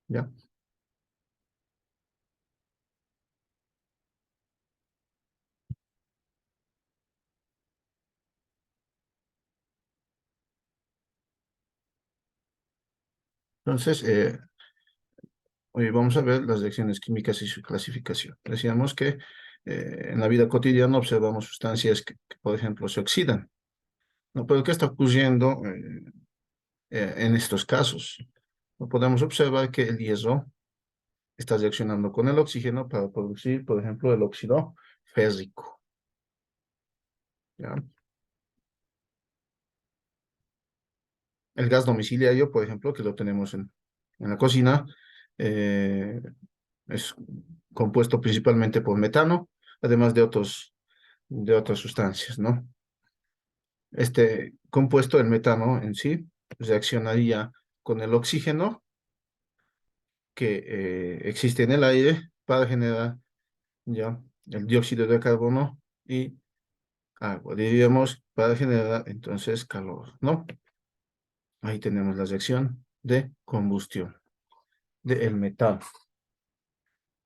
¿Ya? Entonces, hoy vamos a ver las reacciones químicas y su clasificación. Decíamos que en la vida cotidiana observamos sustancias que, por ejemplo, se oxidan, ¿no? Pero ¿qué está ocurriendo en estos casos? No podemos observar que el hierro está reaccionando con el oxígeno para producir, por ejemplo, el óxido férrico, ¿ya? El gas domiciliario, por ejemplo, que lo tenemos en la cocina, eh, es compuesto principalmente por metano, además de otras sustancias, ¿no? Este compuesto, el metano en sí, reaccionaría con el oxígeno que existe en el aire para generar ya el dióxido de carbono y agua, diríamos, para generar entonces calor, ¿no? Ahí tenemos la reacción de combustión del metano,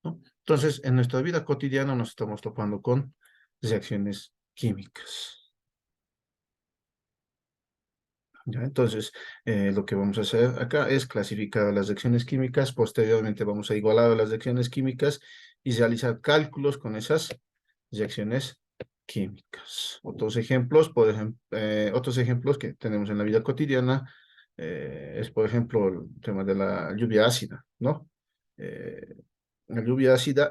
¿no? Entonces, en nuestra vida cotidiana nos estamos topando con reacciones químicas. ¿Ya? Entonces, lo que vamos a hacer acá es clasificar las reacciones químicas, posteriormente vamos a igualar las reacciones químicas y realizar cálculos con esas reacciones químicas. Otros ejemplos que tenemos en la vida cotidiana es, por ejemplo, el tema de la lluvia ácida, ¿no? Eh, la lluvia ácida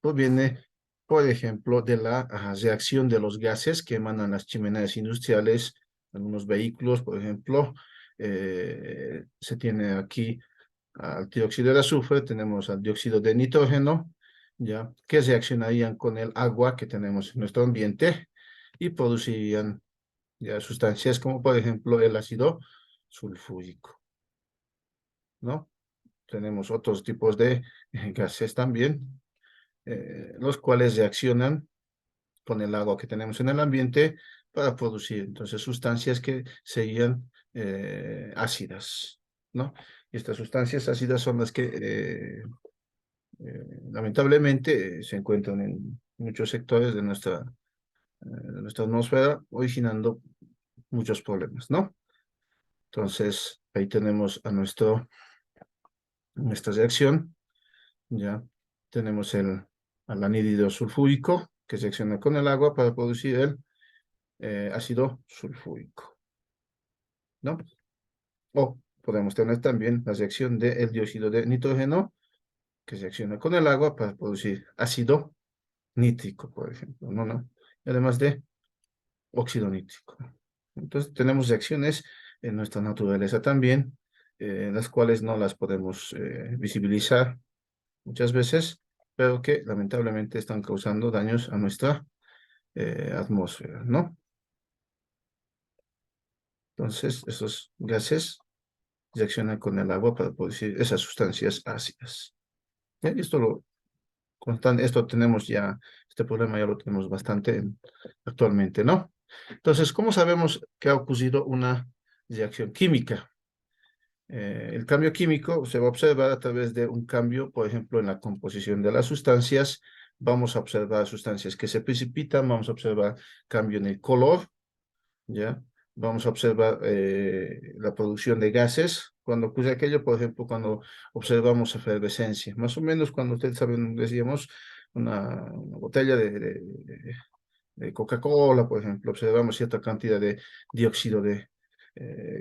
proviene, por ejemplo, de la reacción de los gases que emanan las chimeneas industriales, algunos vehículos, por ejemplo. Se tiene aquí al dióxido de azufre, tenemos al dióxido de nitrógeno, ¿ya? Que reaccionarían con el agua que tenemos en nuestro ambiente y producirían ya sustancias como, por ejemplo, el ácido sulfúrico, ¿no? Tenemos otros tipos de gases también, los cuales reaccionan con el agua que tenemos en el ambiente para producir entonces sustancias que serían ácidas, ¿no? Y estas sustancias ácidas son las que lamentablemente se encuentran en muchos sectores de nuestra atmósfera, originando muchos problemas, ¿no? Entonces, ahí tenemos nuestra reacción, ya tenemos al anhídrido sulfúrico que reacciona con el agua para producir el ácido sulfúrico, ¿no? O podemos tener también la reacción del dióxido de nitrógeno que reacciona con el agua para producir ácido nítrico, por ejemplo, ¿no? ¿No? Y además de óxido nítrico. Entonces tenemos reacciones en nuestra naturaleza también, las cuales no las podemos visibilizar muchas veces, pero que lamentablemente están causando daños a nuestra atmósfera, ¿no? Entonces, esos gases reaccionan con el agua para producir esas sustancias ácidas. ¿Ya? Y esto tenemos ya, este problema ya lo tenemos bastante actualmente, ¿no? Entonces, ¿cómo sabemos que ha ocurrido una reacción química? El cambio químico se va a observar a través de un cambio, por ejemplo, en la composición de las sustancias. Vamos a observar sustancias que se precipitan, vamos a observar cambio en el color, ¿ya? Vamos a observar la producción de gases. Cuando ocurre aquello, por ejemplo, cuando observamos efervescencia, más o menos cuando ustedes saben, decíamos, una botella de Coca-Cola, por ejemplo, observamos cierta cantidad de dióxido de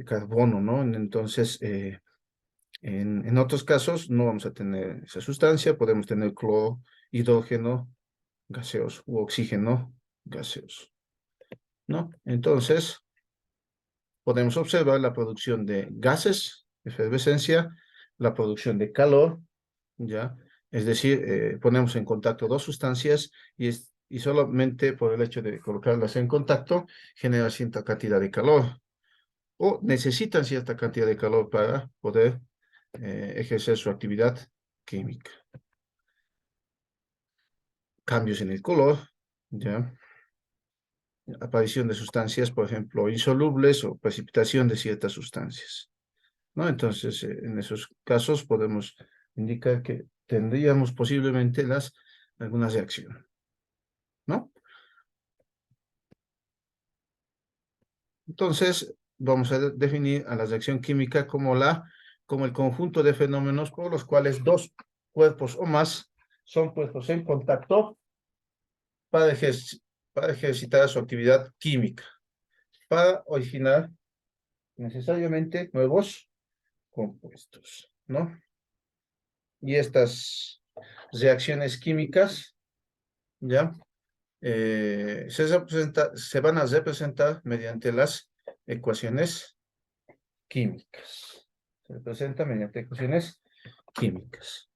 carbono, ¿no? Entonces, en otros casos no vamos a tener esa sustancia, podemos tener cloro, hidrógeno gaseoso u oxígeno gaseoso, ¿no? Entonces, podemos observar la producción de gases, efervescencia, la producción de calor, ¿ya? Es decir, ponemos en contacto dos sustancias y solamente por el hecho de colocarlas en contacto genera cierta cantidad de calor o necesitan cierta cantidad de calor para poder ejercer su actividad química. Cambios en el color, ¿ya? Aparición de sustancias, por ejemplo, insolubles o precipitación de ciertas sustancias, ¿no? Entonces, en esos casos podemos indicar que tendríamos posiblemente algunas reacciones, ¿no? Entonces, vamos a definir a la reacción química como el conjunto de fenómenos por los cuales dos cuerpos o más son puestos en contacto para, para ejercitar su actividad química, para originar necesariamente nuevos compuestos, ¿no? Y estas reacciones químicas, ¿ya? Se van a representar mediante las ecuaciones químicas. Se representa mediante ecuaciones químicas.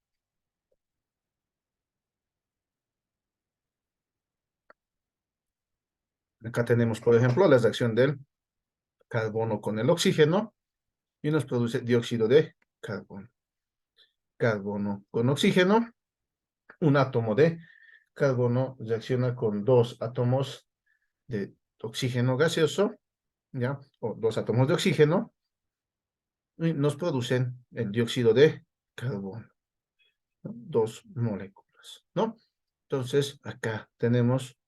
Acá tenemos, por ejemplo, la reacción del carbono con el oxígeno y nos produce dióxido de carbono. Carbono con oxígeno, un átomo de carbono reacciona con dos átomos de oxígeno gaseoso, ¿ya? O dos átomos de oxígeno, y nos producen el dióxido de carbono, ¿no? Dos moléculas, ¿no? Entonces, acá tenemos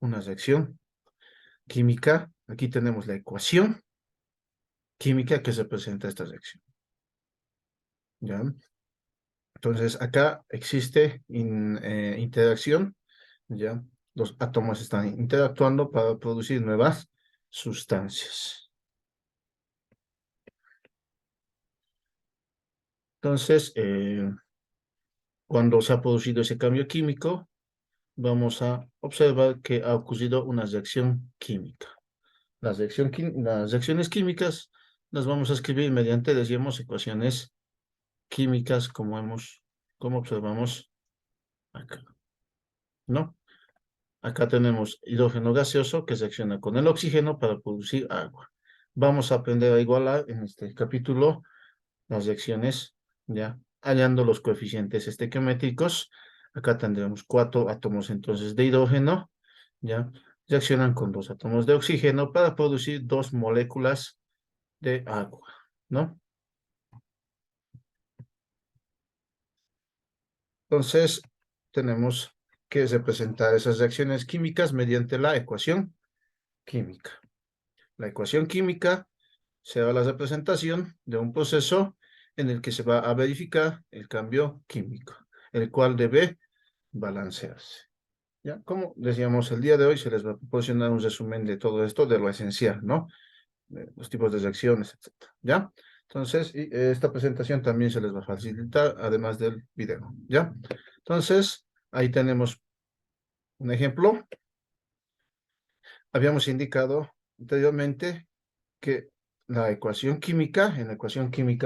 una reacción química. Aquí tenemos la ecuación química que representa esta reacción, ¿ya? Entonces, acá existe interacción, ¿ya? Los átomos están interactuando para producir nuevas sustancias. Entonces, cuando se ha producido ese cambio químico, vamos a observar que ha ocurrido una reacción química. Las reacciones químicas las vamos a escribir mediante, decíamos, ecuaciones químicas como observamos acá, ¿no? Acá tenemos hidrógeno gaseoso que reacciona con el oxígeno para producir agua. Vamos a aprender a igualar en este capítulo las reacciones, ya, hallando los coeficientes estequiométricos. Acá tendremos 4 átomos entonces de hidrógeno, ya, reaccionan con 2 átomos de oxígeno para producir 2 moléculas de agua, ¿no? Entonces, tenemos que representar esas reacciones químicas mediante la ecuación química. La ecuación química será la representación de un proceso en el que se va a verificar el cambio químico, el cual debe balancearse. ¿Ya? Como decíamos, el día de hoy se les va a proporcionar un resumen de todo esto, de lo esencial, ¿no? De los tipos de reacciones, etc. ¿Ya? Entonces, esta presentación también se les va a facilitar, además del video, ¿ya? Entonces, ahí tenemos un ejemplo. Habíamos indicado anteriormente que en la ecuación química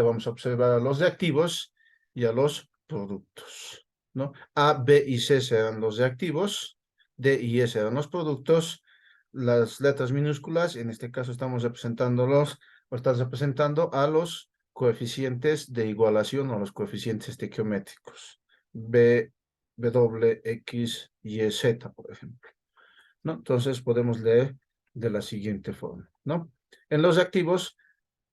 vamos a observar a los reactivos y a los productos, ¿no? A, B y C serán los reactivos, D y E serán los productos, las letras minúsculas, en este caso estamos estás representando a los coeficientes de igualación o los coeficientes estequiométricos, B, W, X, Y, Z, por ejemplo, ¿no? Entonces podemos leer de la siguiente forma, ¿no? En los reactivos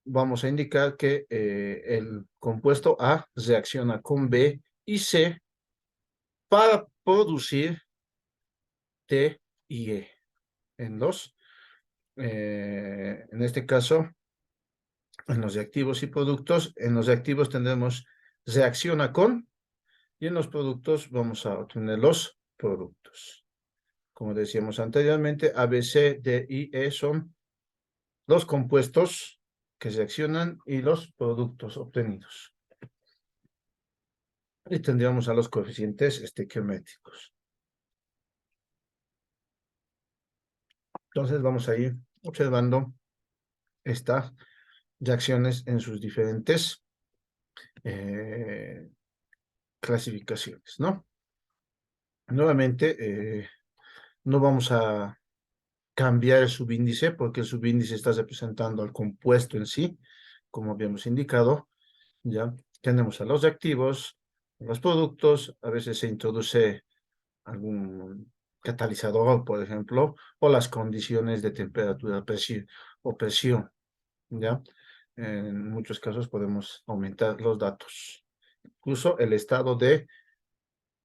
vamos a indicar que el compuesto A reacciona con B y C para producir T y E. En este caso, en los reactivos y productos, en los reactivos tendremos reacciona con y en los productos vamos a obtener los productos. Como decíamos anteriormente, A, B, C, D y E son los compuestos que reaccionan y los productos obtenidos. Y tendríamos a los coeficientes estequiométricos. Entonces vamos a ir observando estas reacciones en sus diferentes clasificaciones, ¿no? Nuevamente, no vamos a cambiar el subíndice porque el subíndice está representando al compuesto en sí, como habíamos indicado. Ya tenemos a los reactivos, los productos, a veces se introduce algún catalizador, por ejemplo, o las condiciones de temperatura o presión, ¿ya? En muchos casos podemos aumentar los datos. Incluso el estado de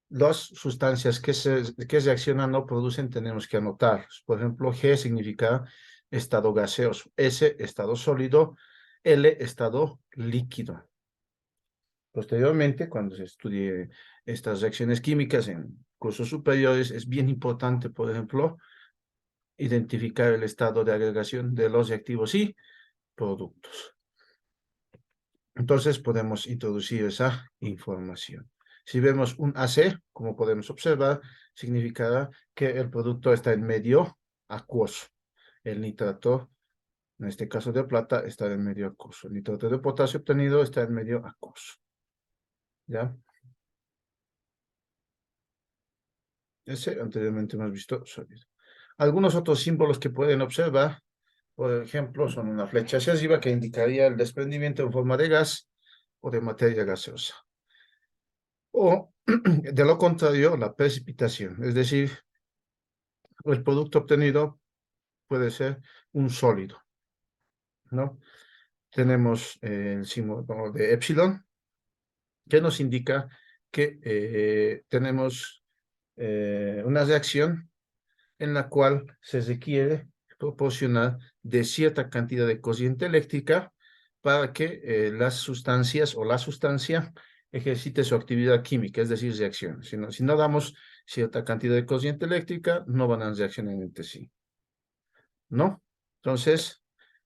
las sustancias que reaccionan o producen tenemos que anotarlos. Por ejemplo, G significa estado gaseoso, S estado sólido, L estado líquido. Posteriormente, cuando se estudie estas reacciones químicas en cursos superiores, es bien importante, por ejemplo, identificar el estado de agregación de los reactivos y productos. Entonces podemos introducir esa información. Si vemos un AC, como podemos observar, significará que el producto está en medio acuoso. El nitrato, en este caso de plata, está en medio acuoso. El nitrato de potasio obtenido está en medio acuoso. ¿Ya? Ese anteriormente hemos visto sólido. Algunos otros símbolos que pueden observar, por ejemplo, son una flecha hacia arriba que indicaría el desprendimiento en forma de gas o de materia gaseosa. O, de lo contrario, la precipitación, es decir, el producto obtenido puede ser un sólido, ¿no? Tenemos el símbolo de epsilon, que nos indica que tenemos una reacción en la cual se requiere proporcionar de cierta cantidad de corriente eléctrica para que las sustancias o la sustancia ejercite su actividad química, es decir, reaccione. Si no damos cierta cantidad de corriente eléctrica, no van a reaccionar entre sí, ¿no? Entonces,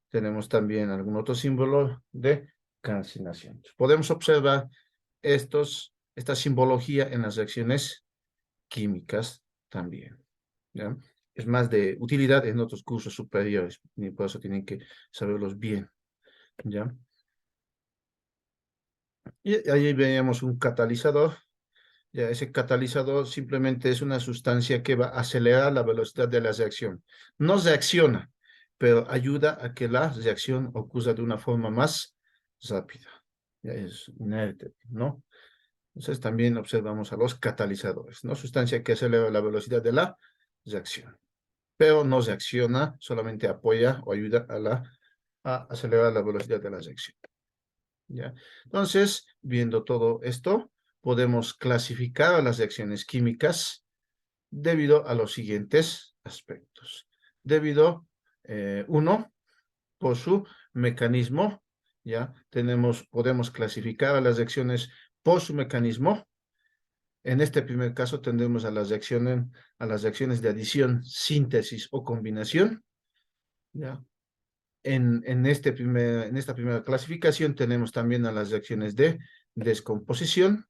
tenemos también algún otro símbolo de calcinación. Podemos observar esta simbología en las reacciones químicas también, ¿ya? Es más de utilidad en otros cursos superiores, y por eso tienen que saberlos bien, ¿ya? Y ahí veíamos un catalizador. Ya, ese catalizador simplemente es una sustancia que va a acelerar la velocidad de la reacción. No reacciona, pero ayuda a que la reacción ocurra de una forma más rápida. Ya es inerte, ¿no? Entonces también observamos a los catalizadores, ¿no? Sustancia que acelera la velocidad de la reacción, pero no reacciona, solamente apoya o ayuda a acelerar la velocidad de la reacción. ¿Ya? Entonces, viendo todo esto, podemos clasificar a las reacciones químicas debido a los siguientes aspectos. Debido, uno, por su mecanismo, ¿ya? Podemos clasificar a las reacciones por su mecanismo. En este primer caso tendremos a las reacciones de adición, síntesis o combinación, ¿ya? En esta primera clasificación tenemos también a las reacciones de descomposición,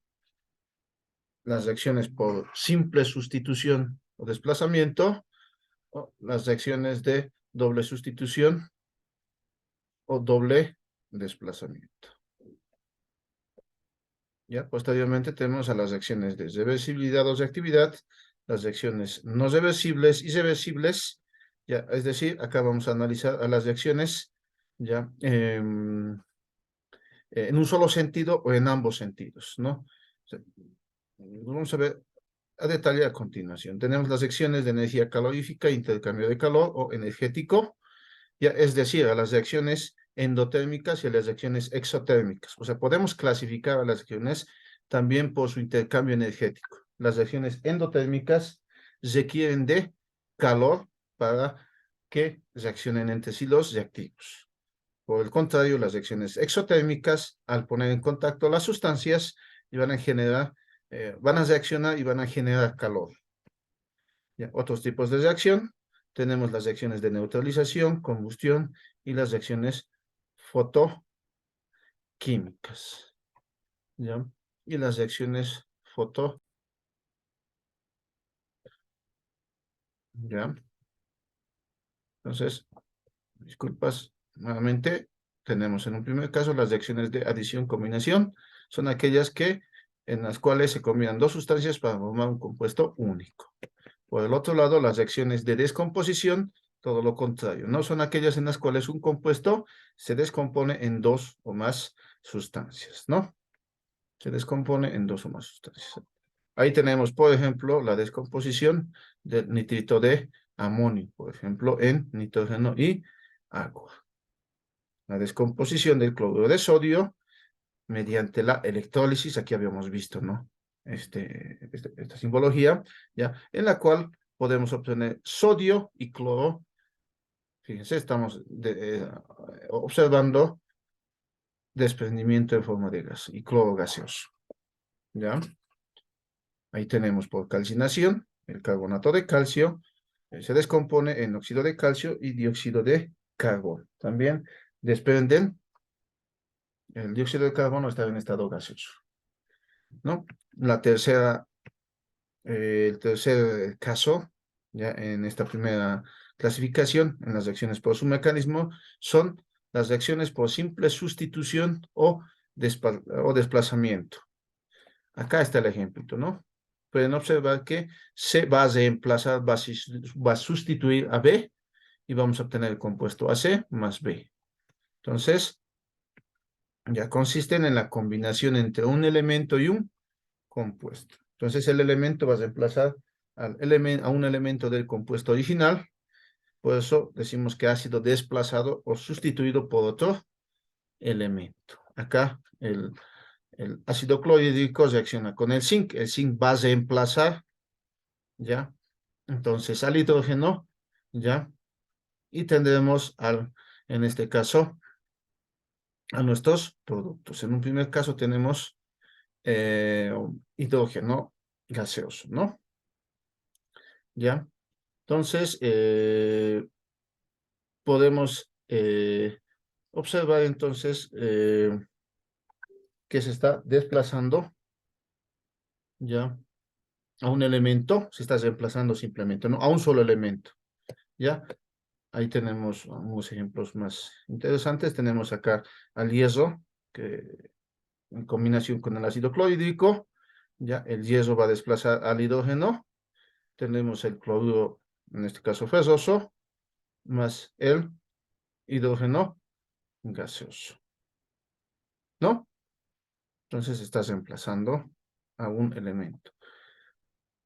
las reacciones por simple sustitución o desplazamiento, o las reacciones de doble sustitución o doble desplazamiento. Ya, posteriormente tenemos a las reacciones de reversibilidad o reactividad, las reacciones no reversibles y reversibles, ya, es decir, acá vamos a analizar a las reacciones ya en un solo sentido o en ambos sentidos, ¿no? O sea, vamos a ver a detalle a continuación. Tenemos las reacciones de energía calorífica, intercambio de calor o energético, ya, es decir, a las reacciones endotérmicas y a las reacciones exotérmicas. O sea, podemos clasificar a las reacciones también por su intercambio energético. Las reacciones endotérmicas requieren de calor para que reaccionen entre sí los reactivos. Por el contrario, las reacciones exotérmicas, al poner en contacto las sustancias, van a reaccionar y van a generar calor. ¿Ya? Otros tipos de reacción, tenemos las reacciones de neutralización, combustión y las reacciones fotoquímicas. ¿Ya? Y las reacciones foto, ¿ya? Entonces, disculpas, nuevamente, tenemos en un primer caso las reacciones de adición-combinación, son aquellas en las cuales se combinan dos sustancias para formar un compuesto único. Por el otro lado, las reacciones de descomposición, todo lo contrario, no son aquellas en las cuales un compuesto se descompone en dos o más sustancias, ¿no? Se descompone en dos o más sustancias. Ahí tenemos, por ejemplo, la descomposición del nitrito de amonio, por ejemplo, en nitrógeno y agua. la descomposición del cloruro de sodio mediante la electrólisis. Aquí habíamos visto, ¿no? Esta simbología, ¿ya? En la cual podemos obtener sodio y cloro. Fíjense, estamos observando desprendimiento en forma de gas y cloro gaseoso, ¿ya? Ahí tenemos por calcinación el carbonato de calcio, se descompone en óxido de calcio y dióxido de carbono. También desprenden, el dióxido de carbono está en estado gaseoso, ¿no? El tercer caso, ya en esta primera clasificación, en las reacciones por su mecanismo, son las reacciones por simple sustitución o desplazamiento. Acá está el ejemplo, ¿no? Pueden observar que C va a reemplazar, va a sustituir a B y vamos a obtener el compuesto AC más B. Entonces, ya consisten en la combinación entre un elemento y un compuesto. Entonces, el elemento va a reemplazar a un elemento del compuesto original. Por eso decimos que ha sido desplazado o sustituido por otro elemento. Acá el ácido clorhídrico reacciona con el zinc va a reemplazar, ¿ya? Entonces al hidrógeno, ¿ya? Y tendremos en este caso, a nuestros productos. En un primer caso tenemos hidrógeno gaseoso, ¿no? ¿Ya? Entonces, podemos observar entonces que se está desplazando, ¿ya? A un elemento, se está reemplazando simplemente, ¿no? A un solo elemento, ¿ya? Ahí tenemos unos ejemplos más interesantes. Tenemos acá al hierro, que en combinación con el ácido clorhídrico, ya el hierro va a desplazar al hidrógeno. Tenemos el cloruro, en este caso ferroso, más el hidrógeno gaseoso, ¿no? Entonces estás reemplazando a un elemento.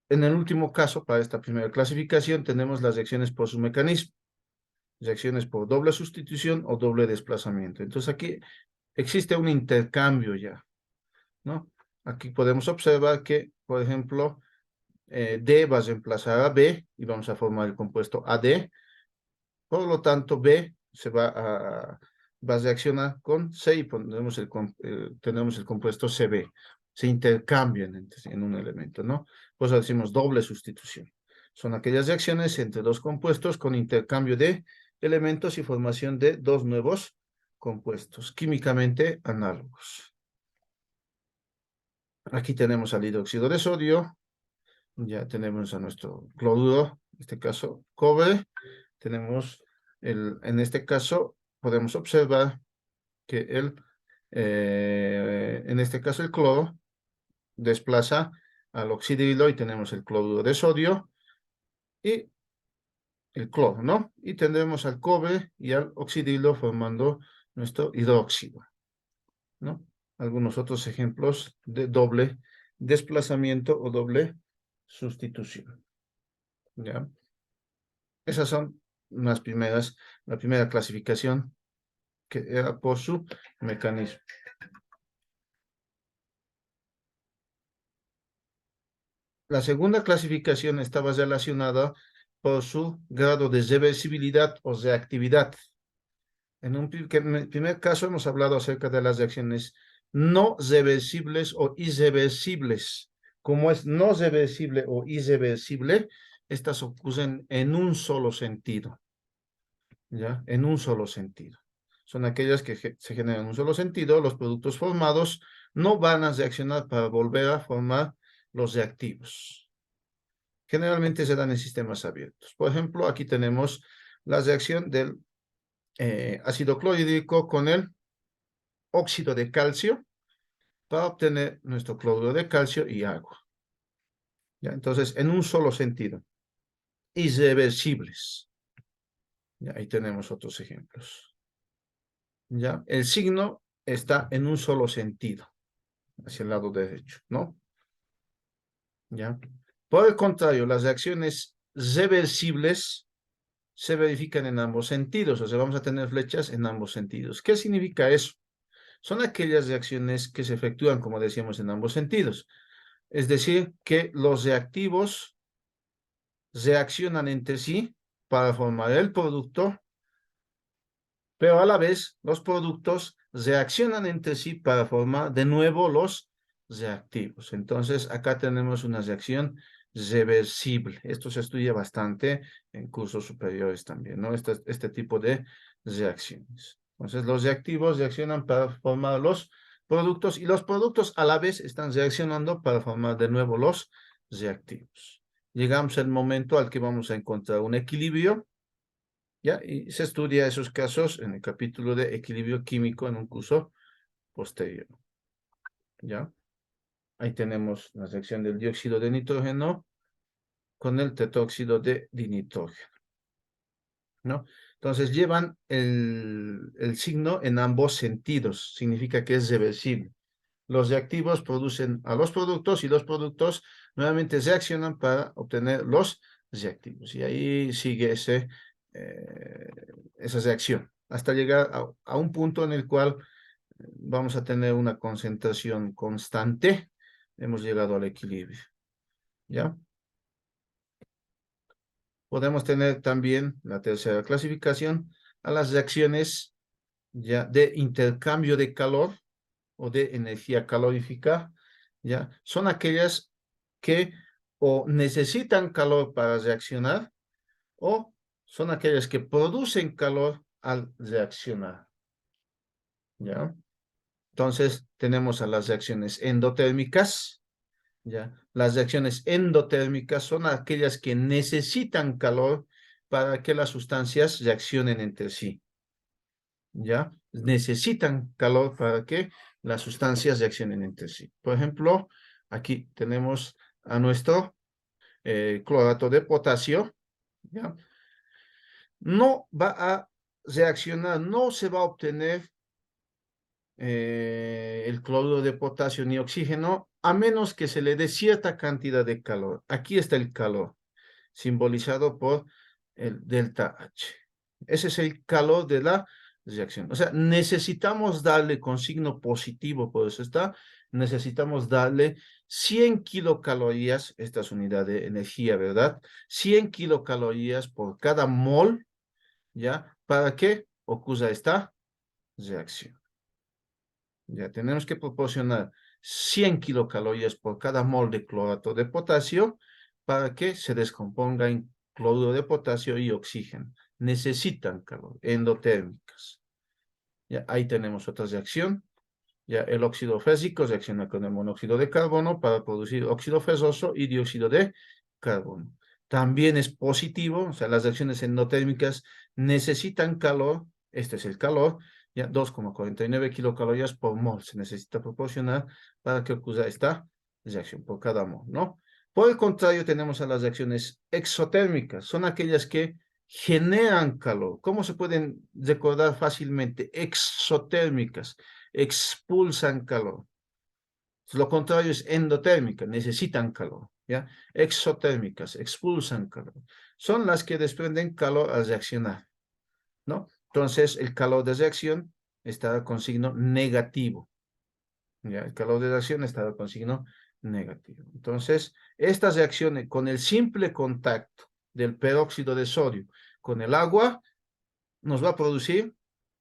En el último caso, para esta primera clasificación, tenemos las reacciones por su mecanismo, reacciones por doble sustitución o doble desplazamiento. Entonces aquí existe un intercambio ya, ¿no? Aquí podemos observar que, por ejemplo, D va a reemplazar a B y vamos a formar el compuesto AD. Por lo tanto, B va a reaccionar con C y tenemos el compuesto CB. Se intercambian en un elemento, ¿no? Por eso decimos doble sustitución. Son aquellas reacciones entre dos compuestos con intercambio de elementos y formación de dos nuevos compuestos químicamente análogos. Aquí tenemos al hidróxido de sodio. Ya tenemos a nuestro cloruro, en este caso cobre. Tenemos en este caso podemos observar que en este caso el cloro desplaza al oxidrilo y tenemos el cloruro de sodio y el cloro, ¿no? Y tendremos al cobre y al oxidrilo formando nuestro hidróxido, ¿no? Algunos otros ejemplos de doble desplazamiento o doble sustitución, ¿ya? Esas son la primera clasificación que era por su mecanismo. La segunda clasificación estaba relacionada por su grado de reversibilidad o reactividad. En un primer caso hemos hablado acerca de las reacciones no reversibles o irreversibles. Como es no reversible o irreversible, estas ocurren en un solo sentido, ¿ya? En un solo sentido. Son aquellas que se generan en un solo sentido. Los productos formados no van a reaccionar para volver a formar los reactivos. Generalmente se dan en sistemas abiertos. Por ejemplo, aquí tenemos la reacción del ácido clorhídrico con el óxido de calcio para obtener nuestro cloruro de calcio y agua. ¿Ya? Entonces, en un solo sentido. Irreversibles. ¿Ya? Ahí tenemos otros ejemplos. ¿Ya? El signo está en un solo sentido, hacia el lado derecho, ¿no? ¿Ya? Por el contrario, las reacciones reversibles se verifican en ambos sentidos, o sea, vamos a tener flechas en ambos sentidos. ¿Qué significa eso? Son aquellas reacciones que se efectúan, como decíamos, en ambos sentidos. Es decir, que los reactivos reaccionan entre sí para formar el producto, pero a la vez los productos reaccionan entre sí para formar de nuevo los reactivos. Entonces, acá tenemos una reacción reversible. Esto se estudia bastante en cursos superiores también, ¿no? Este tipo de reacciones. Entonces, los reactivos reaccionan para formar los productos y los productos a la vez están reaccionando para formar de nuevo los reactivos. Llegamos al momento al que vamos a encontrar un equilibrio, ¿ya? Y se estudia esos casos en el capítulo de equilibrio químico en un curso posterior, ¿ya? Ahí tenemos la reacción del dióxido de nitrógeno con el tetróxido de dinitrógeno, ¿no? Entonces llevan el signo en ambos sentidos, significa que es reversible. Los reactivos producen a los productos y los productos nuevamente reaccionan para obtener los reactivos. Y ahí sigue esa reacción hasta llegar a un punto en el cual vamos a tener una concentración constante. Hemos llegado al equilibrio, ¿ya? Podemos tener también la tercera clasificación a las reacciones ya de intercambio de calor o de energía calorífica, ¿ya? Son aquellas que o necesitan calor para reaccionar o son aquellas que producen calor al reaccionar, ¿ya? Entonces, tenemos a las reacciones endotérmicas, ¿ya? Las reacciones endotérmicas son aquellas que necesitan calor para que las sustancias reaccionen entre sí, ¿ya? Necesitan calor para que las sustancias reaccionen entre sí. Por ejemplo, aquí tenemos a nuestro clorato de potasio, ¿ya? No va a reaccionar, no se va a obtener el cloruro de potasio ni oxígeno a menos que se le dé cierta cantidad de calor. Aquí está el calor, simbolizado por el delta H. Ese es el calor de la reacción. O sea, necesitamos darle con signo positivo, por eso está, necesitamos darle 100 kilocalorías, esta es unidad de energía, ¿verdad? 100 kilocalorías por cada mol, ¿ya? Para que ocurra esta reacción. Ya tenemos que proporcionar 100 kilocalorías por cada mol de clorato de potasio para que se descomponga en cloruro de potasio y oxígeno. Necesitan calor, endotérmicas. Ya, ahí tenemos otra reacción. Ya, el óxido férrico reacciona con el monóxido de carbono para producir óxido ferroso y dióxido de carbono. También es positivo, o sea, las reacciones endotérmicas necesitan calor, este es el calor, ya 2,49 kilocalorías por mol se necesita proporcionar para que ocurra esta reacción por cada mol, ¿no? Por el contrario, tenemos a las reacciones exotérmicas, son aquellas que generan calor. ¿Cómo se pueden recordar fácilmente? Exotérmicas, expulsan calor. Lo contrario es endotérmica, necesitan calor, ¿ya? Exotérmicas, expulsan calor. Son las que desprenden calor al reaccionar, ¿no? Entonces, el calor de reacción está con signo negativo, ¿ya? El calor de reacción está con signo negativo. Entonces, estas reacciones con el simple contacto del peróxido de sodio con el agua nos va a producir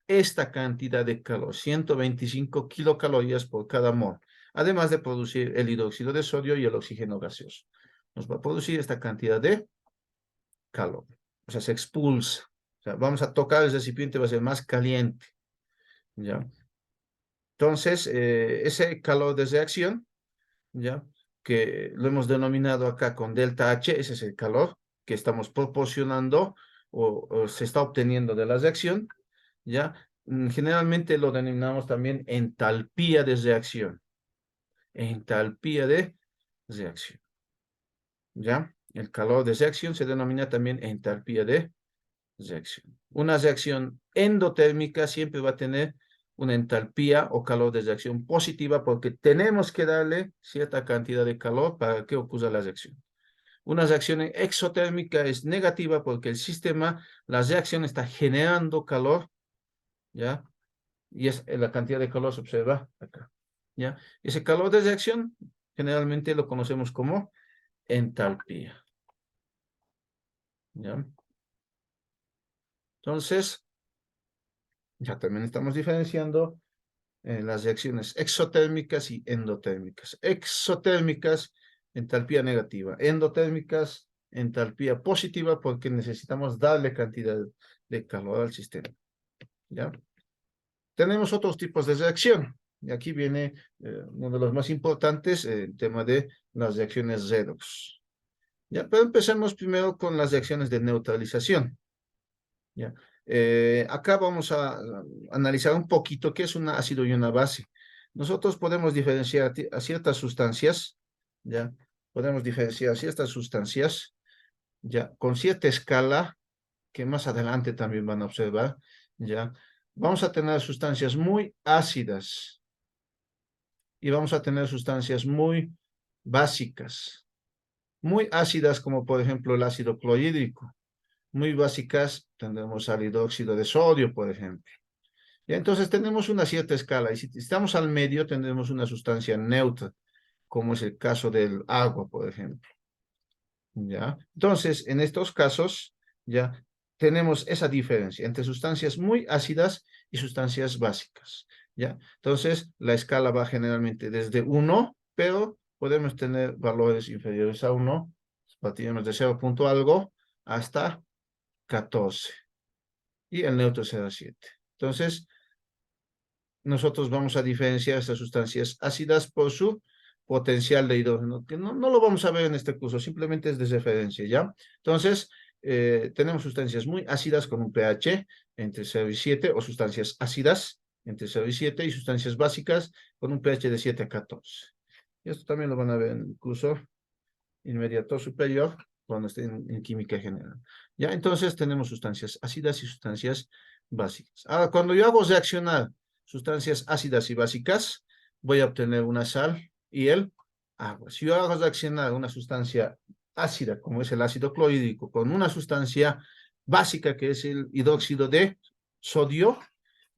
esta cantidad de calor, 125 kilocalorías por cada mol, además de producir el hidróxido de sodio y el oxígeno gaseoso. Nos va a producir esta cantidad de calor, o sea, se expulsa. O sea, vamos a tocar el recipiente, va a ser más caliente, ¿ya? Entonces, ese calor de reacción, ¿ya? Que lo hemos denominado acá con delta H, ese es el calor que estamos proporcionando o se está obteniendo de la reacción, ¿ya? Generalmente lo denominamos también entalpía de reacción. Entalpía de reacción, ¿ya? El calor de reacción se denomina también entalpía de reacción. Una reacción endotérmica siempre va a tener una entalpía o calor de reacción positiva porque tenemos que darle cierta cantidad de calor para que ocurra la reacción. Una reacción exotérmica es negativa porque el sistema, la reacción está generando calor, ¿ya? Y es la cantidad de calor se observa acá, ¿ya? Ese calor de reacción generalmente lo conocemos como entalpía, ¿ya? Entonces, ya también estamos diferenciando las reacciones exotérmicas y endotérmicas. Exotérmicas, entalpía negativa. Endotérmicas, entalpía positiva, porque necesitamos darle cantidad de calor al sistema, ¿ya? Tenemos otros tipos de reacción. Y aquí viene uno de los más importantes, el tema de las reacciones redox. ¿Ya? Pero empecemos primero con las reacciones de neutralización. ¿Ya? Acá vamos a analizar un poquito qué es un ácido y una base. Nosotros podemos diferenciar a ciertas sustancias, ¿ya? Podemos diferenciar ciertas sustancias, ¿ya? Con cierta escala, que más adelante también van a observar, ¿ya? Vamos a tener sustancias muy ácidas y vamos a tener sustancias muy básicas. Muy ácidas, como por ejemplo el ácido clorhídrico. Muy básicas, tendremos al hidróxido de sodio, por ejemplo. Y entonces tenemos una cierta escala, y si estamos al medio, tendremos una sustancia neutra, como es el caso del agua, por ejemplo. ¿Ya? Entonces, en estos casos, ya tenemos esa diferencia entre sustancias muy ácidas y sustancias básicas. ¿Ya? Entonces, la escala va generalmente desde 1, pero podemos tener valores inferiores a 1, partimos de 0 punto algo hasta 14. Y el neutro será 7. Entonces, nosotros vamos a diferenciar estas sustancias ácidas por su potencial de hidrógeno, que no lo vamos a ver en este curso, simplemente es de referencia, ¿ya? Entonces, tenemos sustancias muy ácidas con un pH entre 0 y 7, o sustancias ácidas entre 0 y 7, y sustancias básicas con un pH de 7 a 14. Y esto también lo van a ver en el curso inmediato superior, cuando estén en química general. ¿Ya? Entonces, tenemos sustancias ácidas y sustancias básicas. Ahora, cuando yo hago reaccionar sustancias ácidas y básicas, voy a obtener una sal y el agua. Si yo hago reaccionar una sustancia ácida, como es el ácido clorhídrico, con una sustancia básica, que es el hidróxido de sodio,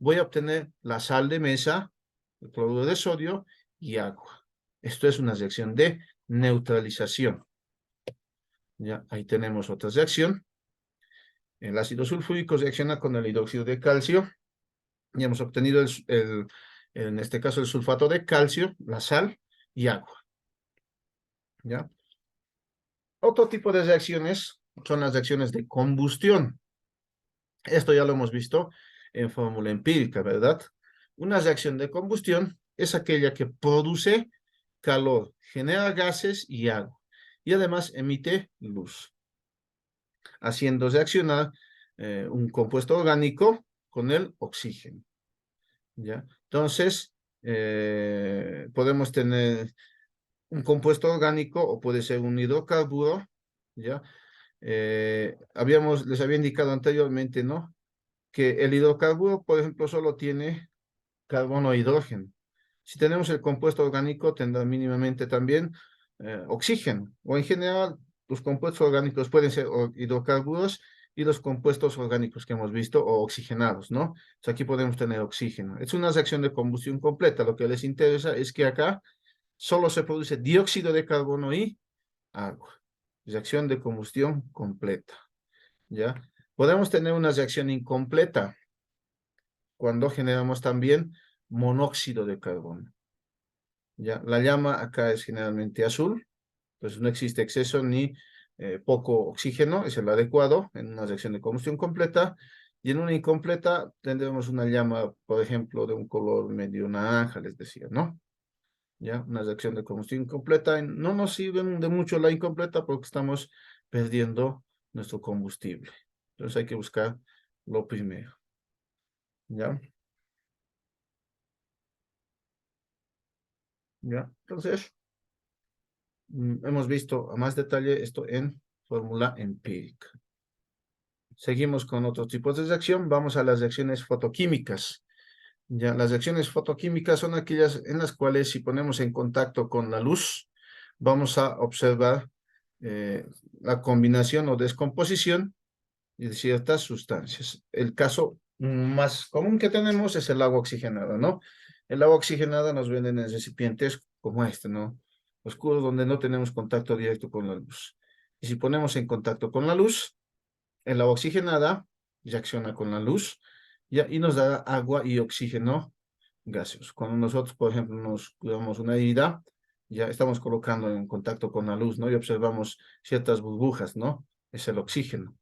voy a obtener la sal de mesa, el cloruro de sodio y agua. Esto es una reacción de neutralización. Ya, ahí tenemos otra reacción. El ácido sulfúrico reacciona con el hidróxido de calcio. Y hemos obtenido, en este caso, el sulfato de calcio, la sal y agua. ¿Ya? Otro tipo de reacciones son las reacciones de combustión. Esto ya lo hemos visto en fórmula empírica, ¿verdad? Una reacción de combustión es aquella que produce calor, genera gases y agua, y además emite luz, haciendo reaccionar un compuesto orgánico con el oxígeno, ¿ya? Entonces, podemos tener un compuesto orgánico o puede ser un hidrocarburo, ¿ya? Les había indicado anteriormente, ¿no? Que el hidrocarburo, por ejemplo, solo tiene carbono e hidrógeno. Si tenemos el compuesto orgánico, tendrá mínimamente también oxígeno, o en general, los compuestos orgánicos pueden ser hidrocarburos y los compuestos orgánicos que hemos visto, o oxigenados, ¿no? Entonces aquí podemos tener oxígeno. Es una reacción de combustión completa. Lo que les interesa es que acá solo se produce dióxido de carbono y agua. Reacción de combustión completa, ¿ya? Podemos tener una reacción incompleta cuando generamos también monóxido de carbono. ¿Ya? La llama acá es generalmente azul, pues no existe exceso ni poco oxígeno, es el adecuado en una reacción de combustión completa, y en una incompleta tendremos una llama, por ejemplo, de un color medio naranja, les decía, ¿no? ¿Ya? Una reacción de combustión incompleta, y no nos sirve de mucho la incompleta porque estamos perdiendo nuestro combustible. Entonces hay que buscar lo primero, ¿ya? ¿Ya? Entonces, hemos visto a más detalle esto en fórmula empírica. Seguimos con otros tipos de reacción. Vamos a las reacciones fotoquímicas. Ya, las reacciones fotoquímicas son aquellas en las cuales, si ponemos en contacto con la luz, vamos a observar la combinación o descomposición de ciertas sustancias. El caso más común que tenemos es el agua oxigenada, ¿no? El agua oxigenada nos venden en recipientes como este, ¿no? Oscuros, donde no tenemos contacto directo con la luz. Y si ponemos en contacto con la luz, el agua oxigenada reacciona con la luz ya, y nos da agua y oxígeno gaseoso. Cuando nosotros, por ejemplo, nos cuidamos una herida, ya estamos colocando en contacto con la luz, ¿no? Y observamos ciertas burbujas, ¿no? Es el oxígeno,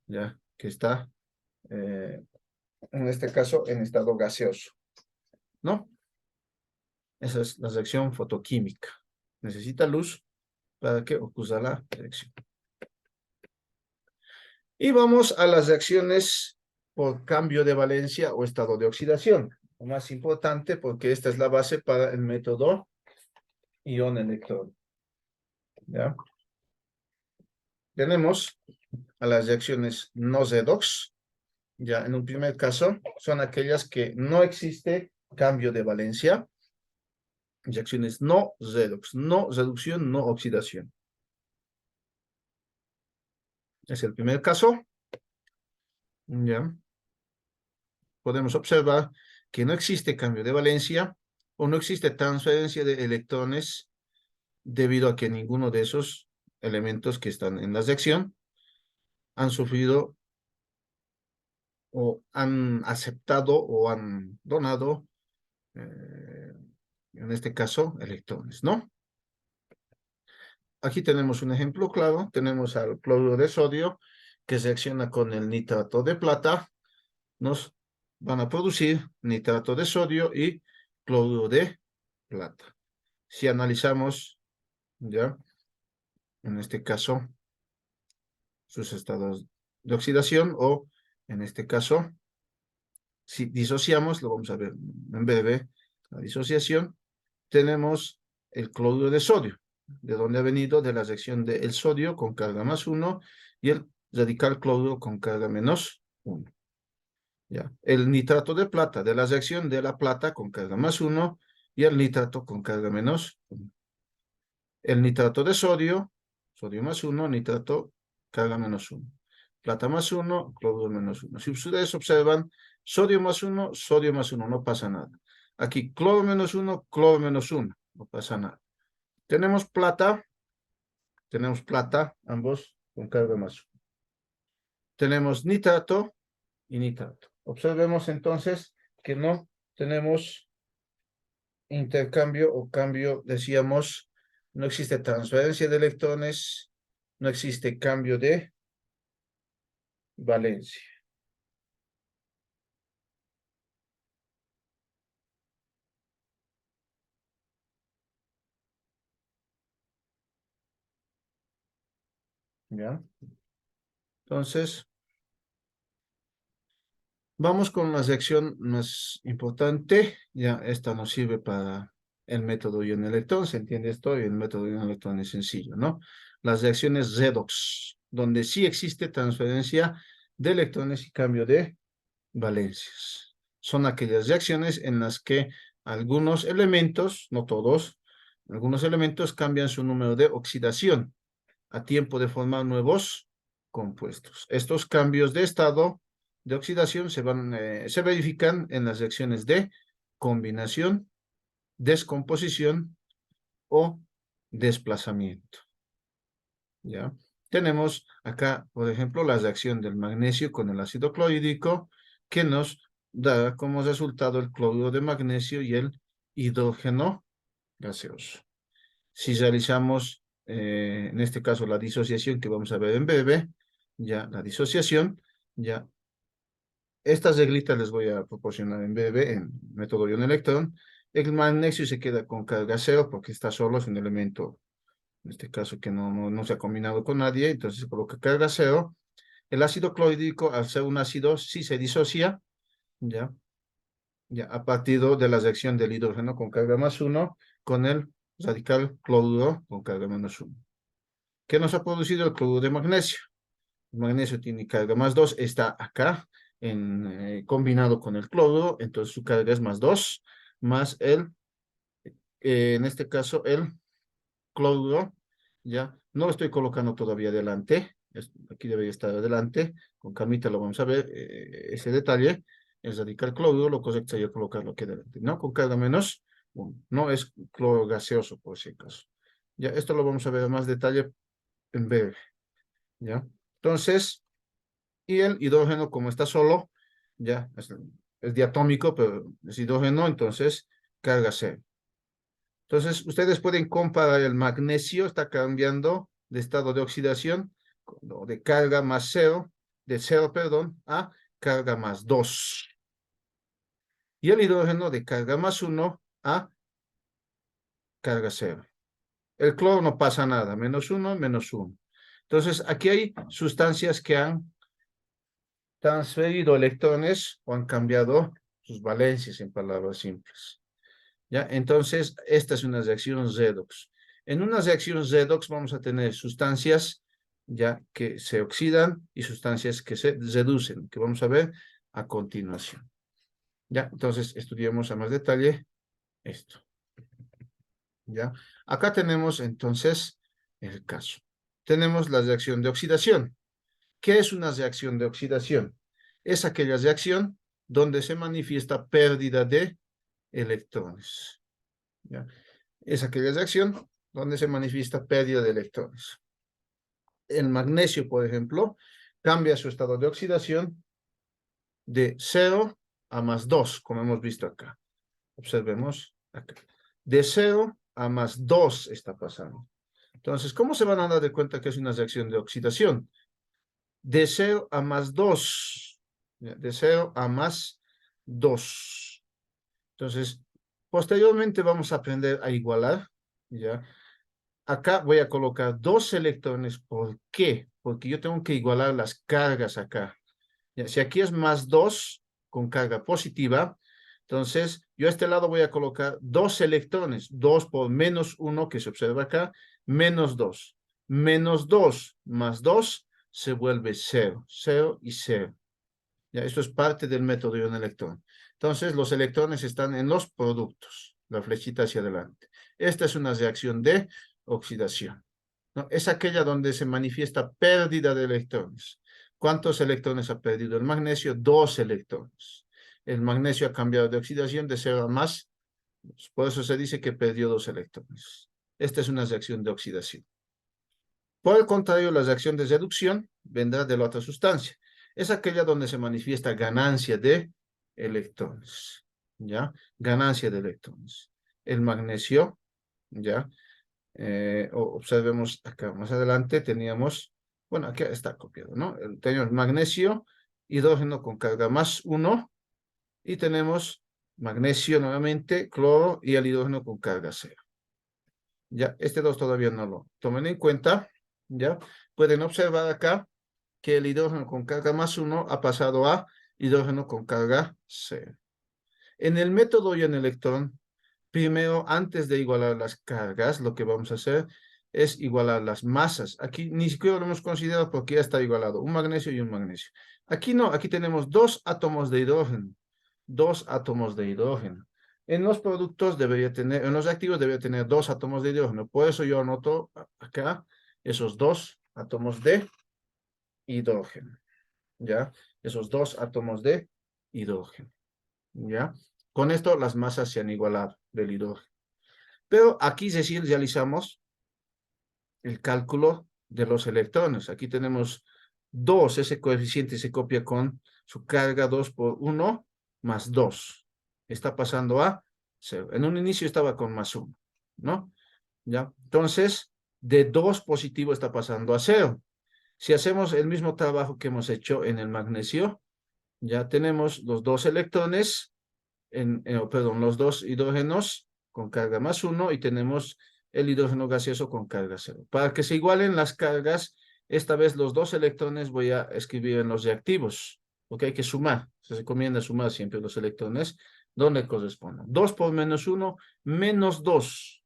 ya, que está, en este caso, en estado gaseoso, ¿no? Esa es la reacción fotoquímica. Necesita luz para que ocurra la reacción. Y vamos a las reacciones por cambio de valencia o estado de oxidación. Lo más importante porque esta es la base para el método ion-electrón. ¿Ya? Tenemos a las reacciones no redox. Ya, en un primer caso, son aquellas que no existe cambio de valencia. Reacciones no redox, no reducción, no oxidación. Es el primer caso. Ya. Podemos observar que no existe cambio de valencia o no existe transferencia de electrones debido a que ninguno de esos elementos que están en la reacción han sufrido o han aceptado o han donado, en este caso, electrones, ¿no? Aquí tenemos un ejemplo claro. Tenemos al cloruro de sodio que reacciona con el nitrato de plata. Nos van a producir nitrato de sodio y cloruro de plata. Si analizamos, ya, en este caso, sus estados de oxidación o, en este caso, si disociamos, lo vamos a ver en breve, la disociación, tenemos el cloruro de sodio. ¿De dónde ha venido? De la reacción del sodio con carga más 1 y el radical cloruro con carga menos 1. ¿Ya? El nitrato de plata, de la reacción de la plata con carga más 1 y el nitrato con carga menos 1. El nitrato de sodio, sodio más 1, nitrato, carga menos 1. Plata más 1, cloruro menos 1. Si ustedes observan, sodio más 1, sodio más 1, no pasa nada. Aquí, cloro menos 1, cloro menos 1, no pasa nada. Tenemos plata, ambos con carga más 1. Tenemos nitrato y nitrato. Observemos entonces que no tenemos intercambio o cambio, decíamos, no existe transferencia de electrones, no existe cambio de valencia. ¿Ya? Entonces, vamos con la sección más importante. Ya, esta nos sirve para el método ion-electrón, ¿se entiende esto? Y el método ion-electrón es sencillo, ¿no? Las reacciones redox, donde sí existe transferencia de electrones y cambio de valencias. Son aquellas reacciones en las que algunos elementos, no todos, algunos elementos cambian su número de oxidación a tiempo de formar nuevos compuestos. Estos cambios de estado de oxidación se verifican en las reacciones de combinación, descomposición o desplazamiento. ¿Ya? Tenemos acá, por ejemplo, la reacción del magnesio con el ácido clorhídrico que nos da como resultado el cloruro de magnesio y el hidrógeno gaseoso. Si realizamos, en este caso, la disociación que vamos a ver en breve, ya la disociación, ya estas reglitas les voy a proporcionar en breve en método ion-electrón. El magnesio se queda con carga cero porque está solo, es un elemento, en este caso, que no se ha combinado con nadie, entonces se coloca carga cero. El ácido clorhídrico, al ser un ácido, sí se disocia, ya, a partir de la reacción del hidrógeno con carga más 1 con el radical cloruro con carga menos 1. ¿Qué nos ha producido el cloruro de magnesio? El magnesio tiene carga más 2, está acá, combinado con el cloruro, entonces su carga es más 2, más en este caso, el cloruro, ya, No lo estoy colocando todavía adelante. Aquí debería estar adelante. Con calmita lo vamos a ver. Ese detalle. El radical cloruro, lo correcto sería colocarlo aquí adelante. ¿No? Con carga menos 1. No es cloro gaseoso, por si acaso. Ya, esto lo vamos a ver en más detalle en breve. ¿Ya? Entonces, y el hidrógeno, como está solo, ya es diatómico, pero es hidrógeno, entonces carga cero. Entonces, ustedes pueden comparar el magnesio, está cambiando de estado de oxidación, de carga más cero, de cero, perdón, a carga más 2. Y el hidrógeno de carga más 1 a carga cero. El cloro no pasa nada, menos 1, menos 1. Entonces, aquí hay sustancias que han transferido electrones o han cambiado sus valencias, en palabras simples. ¿Ya? Entonces, esta es una reacción redox. En una reacción redox vamos a tener sustancias ya que se oxidan y sustancias que se reducen, que vamos a ver a continuación. ¿Ya? Entonces, estudiemos a más detalle esto. ¿Ya? Acá tenemos entonces el caso. Tenemos la reacción de oxidación. ¿Qué es una reacción de oxidación? Es aquella reacción donde se manifiesta pérdida de electrones. ¿Ya? Es aquella reacción donde se manifiesta pérdida de electrones. El magnesio, por ejemplo, cambia su estado de oxidación de 0 a más 2, como hemos visto acá. Observemos acá. De 0 a más 2 está pasando. Entonces, ¿cómo se van a dar de cuenta que es una reacción de oxidación? De 0 a más 2. De 0 a más 2. Entonces, posteriormente vamos a aprender a igualar, ¿ya? Acá voy a colocar 2 electrones. ¿Por qué? Porque yo tengo que igualar las cargas acá. ¿Ya? Si aquí es más 2 con carga positiva, entonces yo a este lado voy a colocar 2 electrones. 2 por menos 1 que se observa acá, menos 2. Menos 2 más 2 se vuelve 0. 0 y 0. ¿Ya? Esto es parte del método de un electrón. Entonces los electrones están en los productos. La flechita hacia adelante. Esta es una reacción de oxidación, ¿no? Es aquella donde se manifiesta pérdida de electrones. ¿Cuántos electrones ha perdido el magnesio? 2 electrones. El magnesio ha cambiado de oxidación de 0 a más. Por eso se dice que perdió 2 electrones. Esta es una reacción de oxidación. Por el contrario, la reacción de reducción vendrá de la otra sustancia. Es aquella donde se manifiesta ganancia de electrones. ¿Ya? Ganancia de electrones. El magnesio, ¿ya? Observemos acá más adelante teníamos, bueno, aquí está copiado, ¿no? Tenemos magnesio, hidrógeno con carga más 1 y tenemos magnesio nuevamente, cloro y el hidrógeno con carga 0. Ya, este 2 todavía no lo tomen en cuenta, ¿ya? Pueden observar acá que el hidrógeno con carga más 1 ha pasado a hidrógeno con carga 0. En el método y en electrón, primero, antes de igualar las cargas, lo que vamos a hacer es igualar las masas. Aquí ni siquiera lo hemos considerado porque ya está igualado, un magnesio y un magnesio. Aquí no, aquí tenemos 2 átomos de hidrógeno. 2 átomos de hidrógeno. En los productos debería tener, en los reactivos debería tener 2 átomos de hidrógeno. Por eso yo anoto acá esos 2 átomos de hidrógeno. ¿Ya? Esos 2 átomos de hidrógeno. ¿Ya? Con esto las masas se han igualado del hidrógeno. Pero aquí sí realizamos el cálculo de los electrones. Aquí tenemos 2, ese coeficiente se copia con su carga 2 por 1 más 2. Está pasando a 0. En un inicio estaba con más 1, ¿no? ¿Ya? Entonces, de 2 positivo está pasando a 0. Si hacemos el mismo trabajo que hemos hecho en el magnesio, ya tenemos los 2 electrones, perdón, los 2 hidrógenos con carga más 1 y tenemos el hidrógeno gaseoso con carga 0. Para que se igualen las cargas, esta vez los 2 electrones voy a escribir en los reactivos, porque hay que sumar. Se recomienda sumar siempre los electrones donde correspondan. 2 por menos 1, menos 2.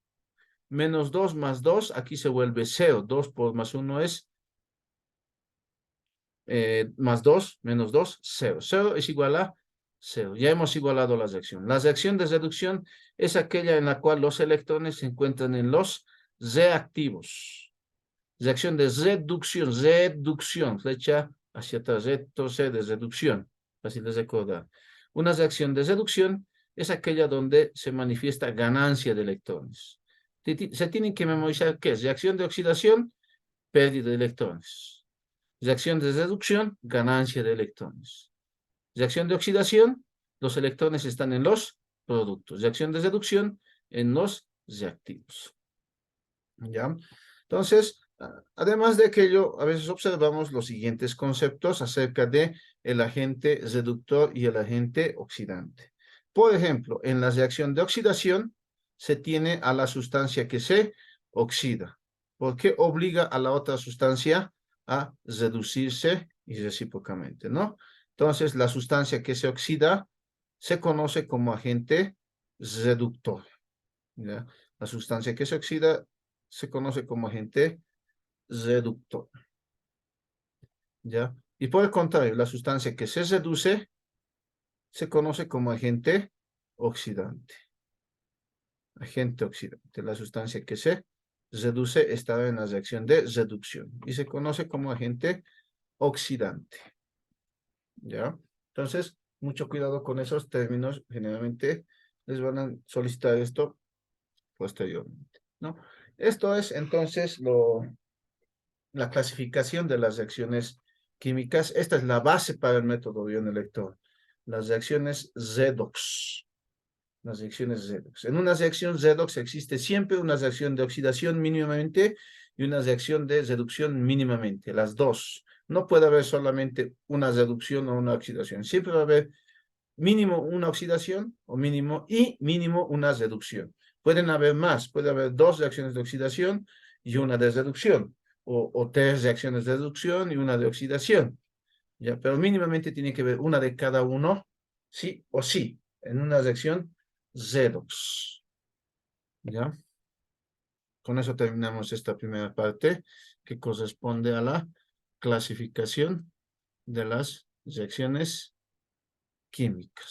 Menos 2 más 2, aquí se vuelve 0. 2 por más 1 es más 2, menos 2, 0. 0 es igual a 0. Ya hemos igualado la reacción. La reacción de reducción es aquella en la cual los electrones se encuentran en los reactivos. Reacción de reducción, flecha hacia atrás, retrocede, reducción, fácil de recordar. Una reacción de reducción es aquella donde se manifiesta ganancia de electrones. Se tienen que memorizar qué es reacción de oxidación, pérdida de electrones. Reacción de reducción, ganancia de electrones. Reacción de oxidación, los electrones están en los productos. Reacción de reducción, en los reactivos. ¿Ya? Entonces, además de aquello, a veces observamos los siguientes conceptos acerca de el agente reductor y el agente oxidante. Por ejemplo, en la reacción de oxidación se tiene a la sustancia que se oxida, porque obliga a la otra sustancia a reducirse y recíprocamente, ¿no? Entonces, la sustancia que se oxida se conoce como agente reductor, ¿ya? La sustancia que se oxida se conoce como agente reductor, ¿ya? Y por el contrario, la sustancia que se reduce se conoce como agente oxidante. Agente oxidante. La sustancia que se reduce está en la reacción de reducción y se conoce como agente oxidante, ¿ya? Entonces, mucho cuidado con esos términos. Generalmente les van a solicitar esto posteriormente, ¿no? Esto es entonces la clasificación de las reacciones químicas. Esta es la base para el método Bion-Electron. Las reacciones redox. Las reacciones redox. En una reacción redox existe siempre una reacción de oxidación mínimamente y una reacción de reducción mínimamente. Las dos. No puede haber solamente una reducción o una oxidación. Siempre va a haber mínimo una oxidación o mínimo una reducción. Pueden haber más, puede haber dos reacciones de oxidación y una de reducción, o tres reacciones de reducción y una de oxidación, ¿ya? Pero mínimamente tiene que haber una de cada uno, sí o sí, en una reacción redox, ¿ya? Con eso terminamos esta primera parte que corresponde a la clasificación de las reacciones químicas.